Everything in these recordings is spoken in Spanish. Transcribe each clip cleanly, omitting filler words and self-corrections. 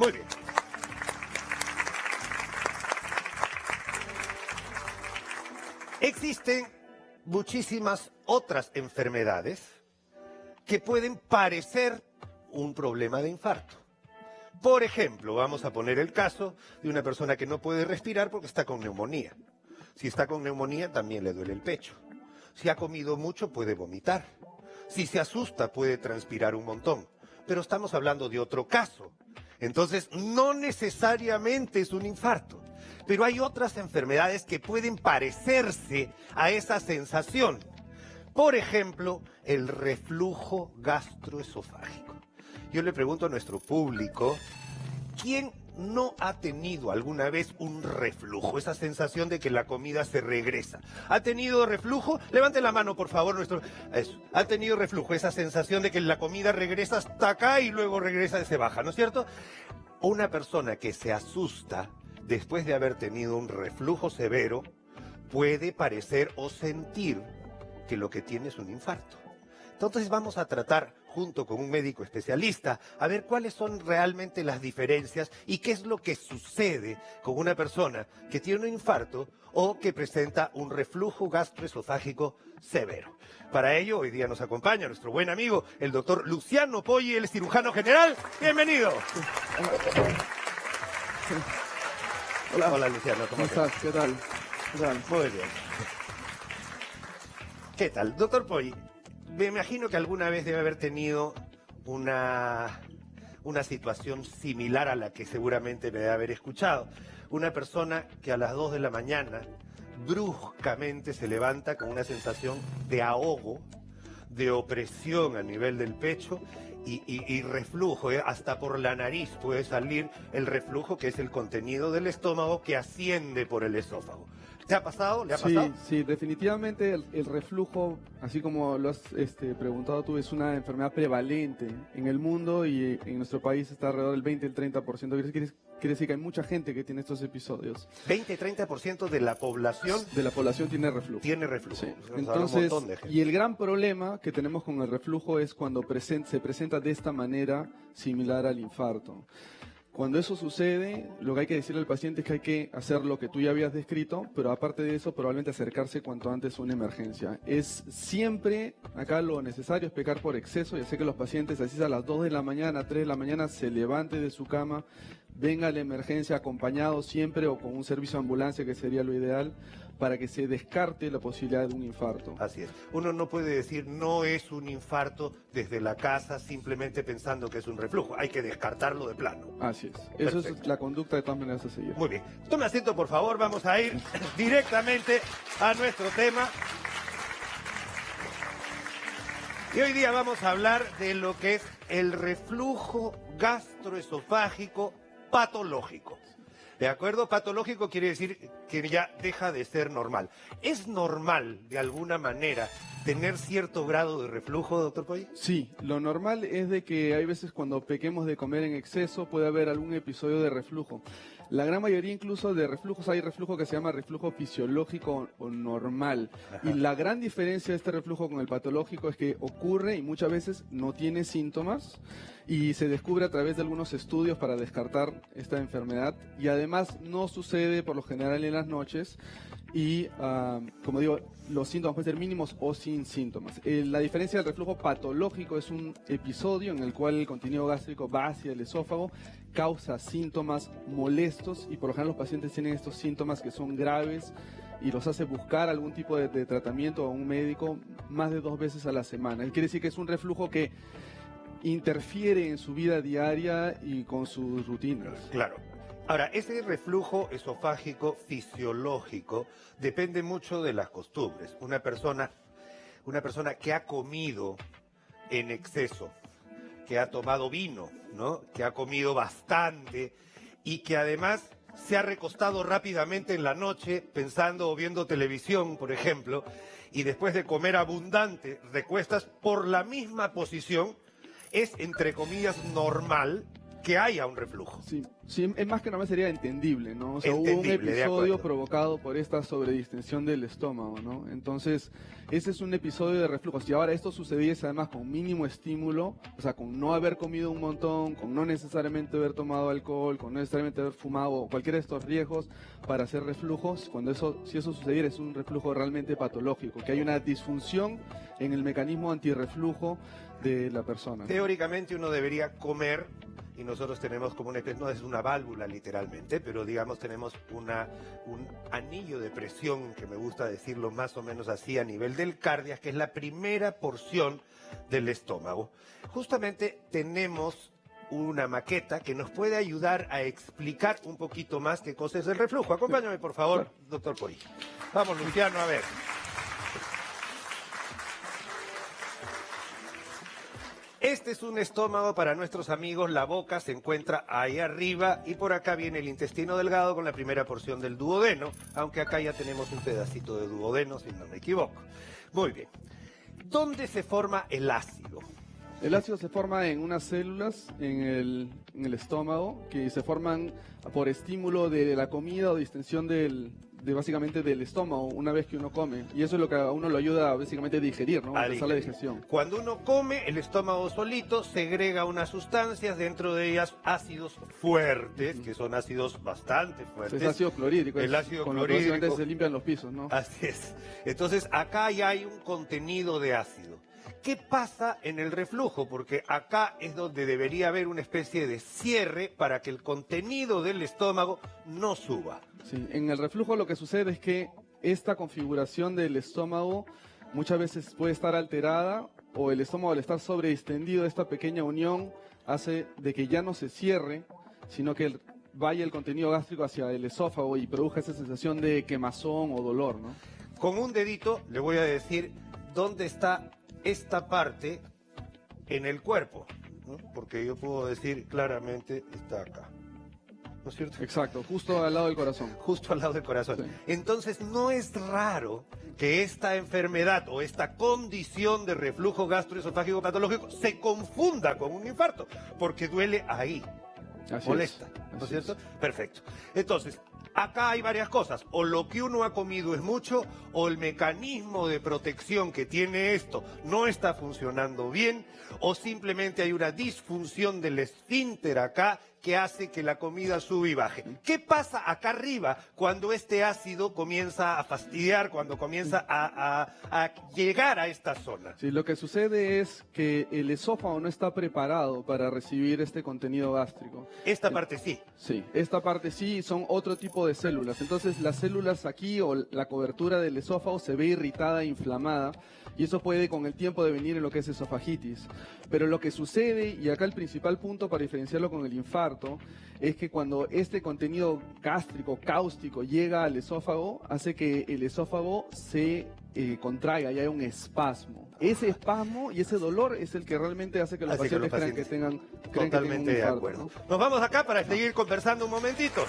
Muy bien. Existen muchísimas otras enfermedades que pueden parecer un problema de infarto. Por ejemplo, vamos a poner el caso de una persona que no puede respirar porque está con neumonía. Si está con neumonía, también le duele el pecho. Si ha comido mucho, puede vomitar. Si se asusta, puede transpirar un montón. Pero estamos hablando de otro caso. Entonces, no necesariamente es un infarto. Pero hay otras enfermedades que pueden parecerse a esa sensación. Por ejemplo, el reflujo gastroesofágico. Yo le pregunto a nuestro público, ¿quién no ha tenido alguna vez un reflujo? Esa sensación de que la comida se regresa. ¿Ha tenido reflujo? Levante la mano, por favor. Eso. ¿Ha tenido reflujo? Esa sensación de que la comida regresa hasta acá y luego regresa y se baja, ¿no es cierto? Una persona que se asusta después de haber tenido un reflujo severo puede parecer o sentir que lo que tiene es un infarto. Entonces vamos a tratar, junto con un médico especialista, a ver cuáles son realmente las diferencias y qué es lo que sucede con una persona que tiene un infarto o que presenta un reflujo gastroesofágico severo. Para ello, hoy día nos acompaña nuestro buen amigo, el doctor Luciano Poggi, el cirujano general. ¡Bienvenido! Hola. Hola, Luciano, ¿cómo estás? ¿Qué tal? Muy bien. ¿Qué tal? Doctor Poggi, me imagino que alguna vez debe haber tenido una situación similar a la que seguramente me debe haber escuchado. Una persona que a las 2 de la mañana bruscamente se levanta con una sensación de ahogo, de opresión a nivel del pecho y reflujo, hasta por la nariz puede salir el reflujo, que es el contenido del estómago que asciende por el esófago. ¿Te ha pasado? ¿Le ha pasado? Sí, definitivamente el reflujo, así como lo has preguntado tú, es una enfermedad prevalente en el mundo y en nuestro país está alrededor del 20 al 30%. Quiere decir que hay mucha gente que tiene estos episodios. 20-30% de la población tiene reflujo. tiene reflujo. Sí. O sea, Entonces, un montón de gente. y el gran problema que tenemos con el reflujo es cuando se presenta de esta manera similar al infarto. Cuando eso sucede, lo que hay que decirle al paciente es que hay que hacer lo que tú ya habías descrito, pero aparte de eso, probablemente acercarse cuanto antes a una emergencia. Es siempre, acá lo necesario es pecar por exceso, y hacer que los pacientes, así a las 2 de la mañana, 3 de la mañana, se levante de su cama, venga a la emergencia acompañado siempre o con un servicio de ambulancia, que sería lo ideal, para que se descarte la posibilidad de un infarto. Así es. Uno no puede decir no es un infarto desde la casa simplemente pensando que es un reflujo. Hay que descartarlo de plano. Así es. Eso Perfecto. es la conducta de todas maneras a seguir. Muy bien. Tome asiento, por favor. Vamos a ir directamente a nuestro tema. Y hoy día vamos a hablar de lo que es el reflujo gastroesofágico patológico. ¿De acuerdo? Patológico quiere decir que ya deja de ser normal. ¿Es normal, de alguna manera, tener cierto grado de reflujo, doctor Poggi? Sí, lo normal es de que hay veces cuando pequemos de comer en exceso puede haber algún episodio de reflujo. La gran mayoría incluso de reflujos, hay reflujo que se llama reflujo fisiológico o normal. Ajá. Y la gran diferencia de este reflujo con el patológico es que ocurre y muchas veces no tiene síntomas y se descubre a través de algunos estudios para descartar esta enfermedad y además no sucede por lo general en las noches y como digo, los síntomas pueden ser mínimos o sin síntomas. La diferencia del reflujo patológico es un episodio en el cual el contenido gástrico va hacia el esófago, causa síntomas molestos y por lo general los pacientes tienen estos síntomas que son graves y los hace buscar algún tipo de tratamiento a un médico más de 2 veces a la semana. Quiere decir que es un reflujo que interfiere en su vida diaria y con sus rutinas. Claro. Ahora, ese reflujo esofágico fisiológico depende mucho de las costumbres. Una persona que ha comido en exceso, que ha tomado vino, ¿no? Que ha comido bastante y que además se ha recostado rápidamente en la noche pensando o viendo televisión, por ejemplo, y después de comer abundante recuestas por la misma posición, es, entre comillas, normal que haya un reflujo. Sí, sí, es más que nada más sería entendible, ¿no? O sea, hubo un Entendible, de episodio acuerdo. provocado por esta sobredistensión del estómago, ¿no? Entonces, ese es un episodio de reflujo. Si ahora esto sucediese además con mínimo estímulo, o sea, con no haber comido un montón, con no necesariamente haber tomado alcohol, con no necesariamente haber fumado, o cualquiera de estos riesgos para hacer reflujos, si eso sucediera es un reflujo realmente patológico, que hay una disfunción en el mecanismo antirreflujo de la persona. Teóricamente uno debería comer, y nosotros tenemos como una especie, no es una válvula literalmente, pero digamos tenemos un anillo de presión, que me gusta decirlo más o menos así, a nivel del cardias, que es la primera porción del estómago. Justamente tenemos una maqueta que nos puede ayudar a explicar un poquito más qué cosa es el reflujo. Acompáñame, por favor, doctor Pori. Vamos, Luciano, a ver. Este es un estómago para nuestros amigos, la boca se encuentra ahí arriba y por acá viene el intestino delgado con la primera porción del duodeno, aunque acá ya tenemos un pedacito de duodeno, si no me equivoco. Muy bien. ¿Dónde se forma el ácido? El ácido se forma en unas células en el estómago que se forman por estímulo de la comida o distensión básicamente del estómago una vez que uno come. Y eso es lo que a uno lo ayuda básicamente a digerir, ¿no? A empezar la digestión. Cuando uno come, el estómago solito segrega unas sustancias, dentro de ellas ácidos fuertes, que son ácidos bastante fuertes. Es ácido clorhídrico. El ácido con clorhídrico. lo que básicamente se limpian los pisos, ¿no? Así es. Entonces, acá ya hay un contenido de ácido. ¿Qué pasa en el reflujo? Porque acá es donde debería haber una especie de cierre para que el contenido del estómago no suba. Sí, en el reflujo lo que sucede es que esta configuración del estómago muchas veces puede estar alterada, o el estómago al estar sobredistendido, esta pequeña unión hace de que ya no se cierre, sino que vaya el contenido gástrico hacia el esófago y produzca esa sensación de quemazón o dolor, ¿no? Con un dedito le voy a decir dónde está esta parte en el cuerpo, ¿no? Porque yo puedo decir claramente está acá, ¿no es cierto? Exacto, justo al lado del corazón. Justo al lado del corazón. Sí. Entonces no es raro que esta enfermedad o esta condición de reflujo gastroesofágico patológico se confunda con un infarto, porque duele ahí, Así molesta, es, ¿no es así cierto? es. Perfecto. Entonces, acá hay varias cosas. O lo que uno ha comido es mucho, o el mecanismo de protección que tiene esto no está funcionando bien, o simplemente hay una disfunción del esfínter acá que hace que la comida sube y baje. ¿Qué pasa acá arriba cuando este ácido comienza a fastidiar, cuando comienza a llegar a esta zona? Sí, lo que sucede es que el esófago no está preparado para recibir este contenido gástrico. Esta parte sí. Sí, esta parte sí son otro tipo de células. Entonces las células aquí o la cobertura del esófago se ve irritada e inflamada y eso puede con el tiempo devenir en lo que es esofagitis. Pero lo que sucede, y acá el principal punto para diferenciarlo con el infarto, es que cuando este contenido gástrico, cáustico, llega al esófago, hace que el esófago se contraiga y haya un espasmo. Ese espasmo y ese dolor es el que realmente hace que los Hace que los pacientes crean que tengan Totalmente un de infarto, acuerdo. ¿no? Nos vamos acá para seguir conversando un momentito.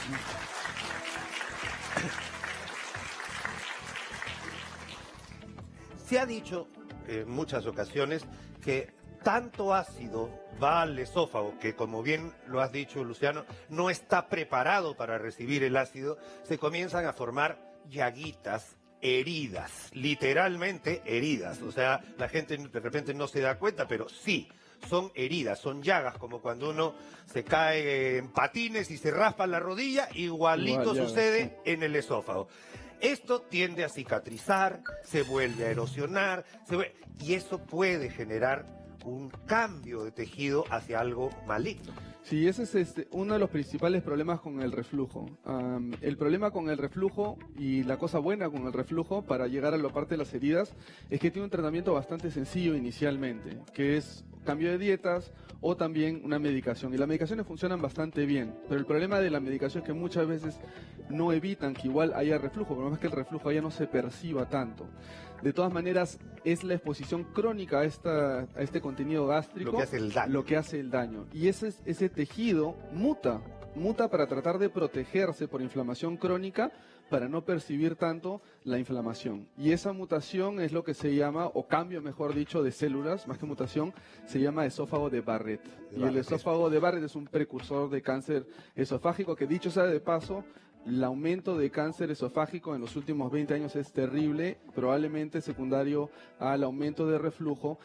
Se ha dicho en muchas ocasiones que tanto ácido va al esófago, que como bien lo has dicho, Luciano, no está preparado para recibir el ácido, se comienzan a formar llaguitas, heridas, literalmente heridas. O sea, la gente de repente no se da cuenta, pero sí, son heridas, son llagas, como cuando uno se cae en patines y se raspa la rodilla, igualito Igual, llagas, sucede en el esófago. Esto tiende a cicatrizar, se vuelve a erosionar, y eso puede generar un cambio de tejido hacia algo maligno. Sí, ese es uno de los principales problemas con el reflujo. El problema con el reflujo y la cosa buena con el reflujo para llegar a la parte de las heridas es que tiene un tratamiento bastante sencillo inicialmente, que es cambio de dietas o también una medicación. Y las medicaciones funcionan bastante bien, pero el problema de la medicación es que muchas veces no evitan que igual haya reflujo, pero más que el reflujo ya no se perciba tanto. De todas maneras, es la exposición crónica a este contenido gástrico Lo que hace el daño. lo que hace el daño. Y ese tejido muta para tratar de protegerse por inflamación crónica, para no percibir tanto la inflamación. Y esa mutación es lo que se llama, o cambio mejor dicho, de células, más que mutación, se llama esófago de Barrett. Y el esófago de Barrett es un precursor de cáncer esofágico que, dicho sea de paso, el aumento de cáncer esofágico en los últimos 20 años es terrible, probablemente secundario al aumento de reflujo,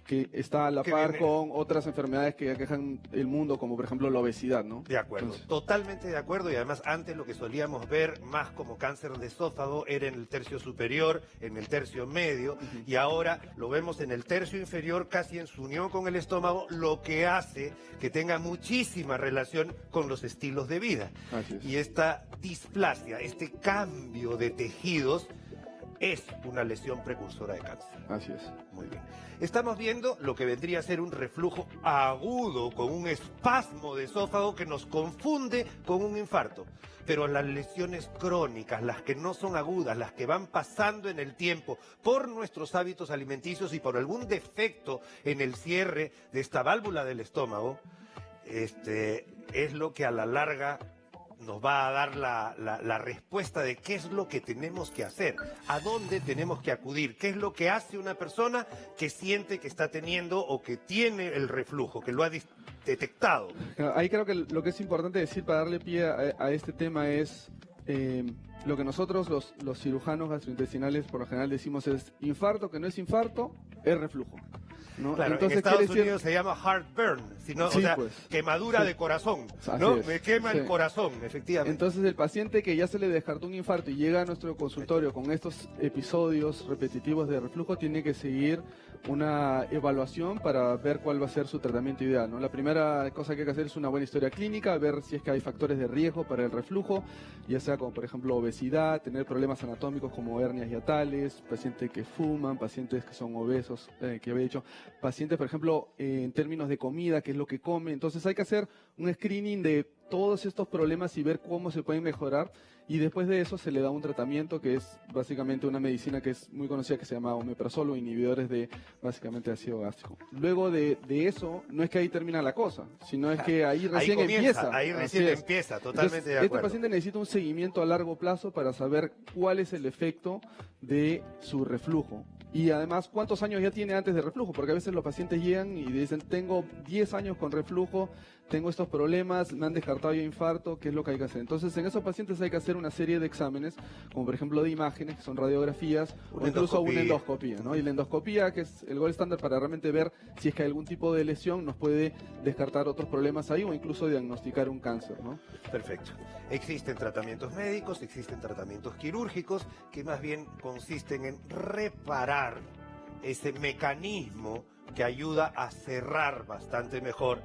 que está a la par con otras enfermedades que aquejan el mundo, como por ejemplo la obesidad, ¿no? De acuerdo, entonces, totalmente de acuerdo, y además antes lo que solíamos ver más como cáncer de esófago era en el tercio superior, en el tercio medio, y ahora lo vemos en el tercio inferior, casi en su unión con el estómago, lo que hace que tenga muchísima relación con los estilos de vida. Así es. Y esta displasia, este cambio de tejidos, es una lesión precursora de cáncer. Así es. Muy bien. Estamos viendo lo que vendría a ser un reflujo agudo con un espasmo de esófago que nos confunde con un infarto. Pero las lesiones crónicas, las que no son agudas, las que van pasando en el tiempo por nuestros hábitos alimenticios y por algún defecto en el cierre de esta válvula del estómago, es lo que a la larga nos va a dar la respuesta de qué es lo que tenemos que hacer, a dónde tenemos que acudir, qué es lo que hace una persona que siente que está teniendo o que tiene el reflujo, que lo ha detectado. Ahí creo que lo que es importante decir para darle pie a este tema es lo que nosotros los cirujanos gastrointestinales por lo general decimos es infarto, que no es infarto, es reflujo, ¿no? Claro, entonces, en Estados Unidos se llama heartburn, sino, sí, o sea, pues, quemadura sí, de corazón, así ¿no? es, Me quema el sí, corazón, efectivamente. Entonces el paciente que ya se le descartó un infarto y llega a nuestro consultorio con estos episodios repetitivos de reflujo tiene que seguir una evaluación para ver cuál va a ser su tratamiento ideal, ¿no? La primera cosa que hay que hacer es una buena historia clínica, ver si es que hay factores de riesgo para el reflujo, ya sea como por ejemplo obesidad, tener problemas anatómicos como hernias hiatales, pacientes que fuman, pacientes que son obesos, que había dicho, pacientes por ejemplo en términos de comida, qué es lo que come. Entonces hay que hacer un screening de todos estos problemas y ver cómo se pueden mejorar, y después de eso se le da un tratamiento que es básicamente una medicina que es muy conocida que se llama omeprazol o inhibidores de básicamente ácido gástrico. Luego de eso no es que ahí termina la cosa, sino es que ahí recién empieza. Ahí recién empieza, totalmente. Entonces, de acuerdo. este paciente necesita un seguimiento a largo plazo para saber cuál es el efecto de su reflujo. Y además, ¿cuántos años ya tiene antes de reflujo? Porque a veces los pacientes llegan y dicen, tengo 10 años con reflujo, tengo estos problemas, me han descartado ya infarto, ¿qué es lo que hay que hacer? Entonces, en esos pacientes hay que hacer una serie de exámenes, como por ejemplo de imágenes, que son radiografías, o incluso una endoscopía, ¿no? Y la endoscopía, que es el gold estándar para realmente ver si es que hay algún tipo de lesión, nos puede descartar otros problemas ahí o incluso diagnosticar un cáncer, ¿no? Perfecto. Existen tratamientos médicos, existen tratamientos quirúrgicos, que más bien consisten en reparar ese mecanismo que ayuda a cerrar bastante mejor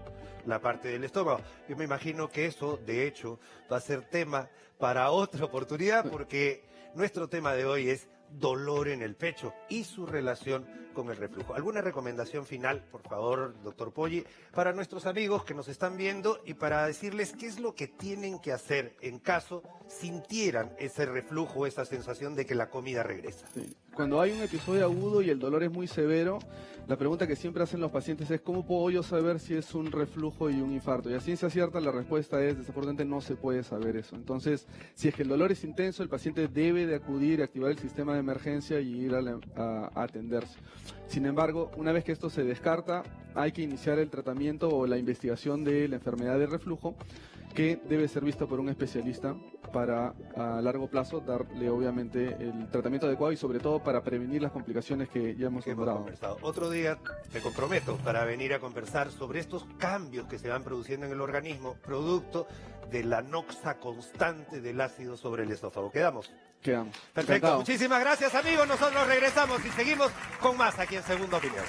la parte del estómago. Yo me imagino que eso, de hecho, va a ser tema para otra oportunidad, porque nuestro tema de hoy es dolor en el pecho y su relación con el reflujo. ¿Alguna recomendación final, por favor, doctor Poggi, para nuestros amigos que nos están viendo y para decirles qué es lo que tienen que hacer en caso sintieran ese reflujo, esa sensación de que la comida regresa? Sí. Cuando hay un episodio agudo y el dolor es muy severo, la pregunta que siempre hacen los pacientes es ¿cómo puedo yo saber si es un reflujo y un infarto? Y a ciencia cierta la respuesta es, desafortunadamente no se puede saber eso. Entonces, si es que el dolor es intenso, el paciente debe de acudir y activar el sistema de emergencia y ir a atenderse. Sin embargo, una vez que esto se descarta, hay que iniciar el tratamiento o la investigación de la enfermedad de reflujo, que debe ser vista por un especialista para a largo plazo darle obviamente el tratamiento adecuado y sobre todo para prevenir las complicaciones que ya hemos nombrado. Conversado. Otro día me comprometo para venir a conversar sobre estos cambios que se van produciendo en el organismo producto de la noxa constante del ácido sobre el esófago. ¿Quedamos? Quedamos. Perfecto. Encantado. Muchísimas gracias, amigos. Nosotros regresamos y seguimos con más aquí en Segunda Opinión.